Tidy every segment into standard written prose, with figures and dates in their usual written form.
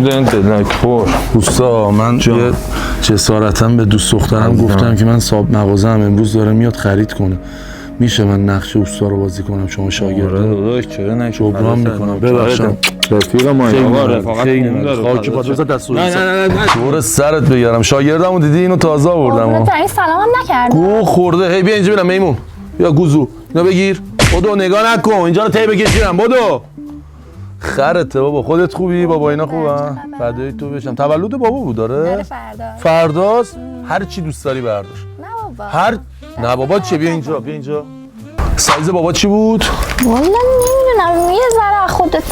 دلنک خور. دوستا من یه جسارتا به دوست دخترم گفتم که من صاحب مغازه‌ام امروز داره میاد خرید کنه، میشه من نقش اوستا رو بازی کنم؟ شما شاگرد داداش چرا نه جبران میکنم، ببخشم. رفیق ما آقا رفاقت خیلی خاکی پات بذار دست نه دور سرت بگیرم. شاگردمو دیدی؟ اینو تازه آوردم. این سلام هم نکردم. گو خورده. هی بیا اینجا ببینم میمون. بیا گوزو اینو بگیر. بدو نگاه نکن اینجا رو تی بکشیرم. بدو. خرته بابا. خودت خوبی؟ بابا اینا خوبن؟ فدای تو بشم. تولد بابا بود داره؟ فرداست. هر چی دوست داری برداشت. نه بابا. نه بابا چه؟ بیا اینجا. بیا اینجا. سایز بابا چی بود؟ والا نمیدونم، یه ذره خودت.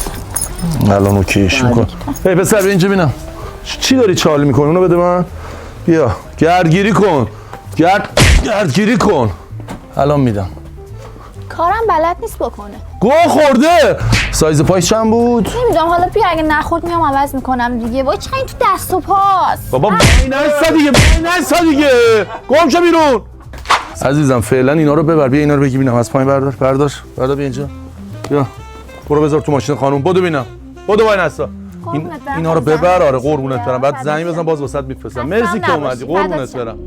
الان اوکیش میکنم. هی پسر بیا اینجا ببینم. چی داری چاله میکنی؟ اونو بده من. بیا گردگیری کن. گردگیری کن. الان میدم. کارم بلد نیست بکنه. گو خورده. سایز پایش چند بود؟ نمیدونم، حالا بیا اگه نخورد میام عوض میکنم دیگه. وای چقدر این تو دست و پاست. بابا نسا دیگه. گم شو بیرون. عزیزم فعلا اینا رو ببر. بیا اینا رو بگی ببینم. از پایین بردار بیا اینجا. بیا برو بذار تو ماشین خانم. بدو ببینم. بدو وای نسا. اینا رو ببر. آره قربونت برم. بعد زنگ بزن باز واسط میفرستم. مرسی که اومدی. قربونت برم.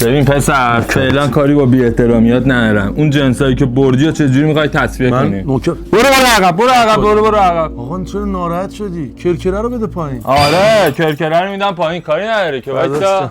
ببین پسر فعلا کاری با بی احترامیات ندارم. اون جنسایی که بردی چه جوری میخوای تصفیه کنی؟ نوکر. برو عقب. آقا چرا ناراحت شدی؟ کرکره رو بده پایین. آره کرکره رو میدم پایین، کاری نداره که وایسا.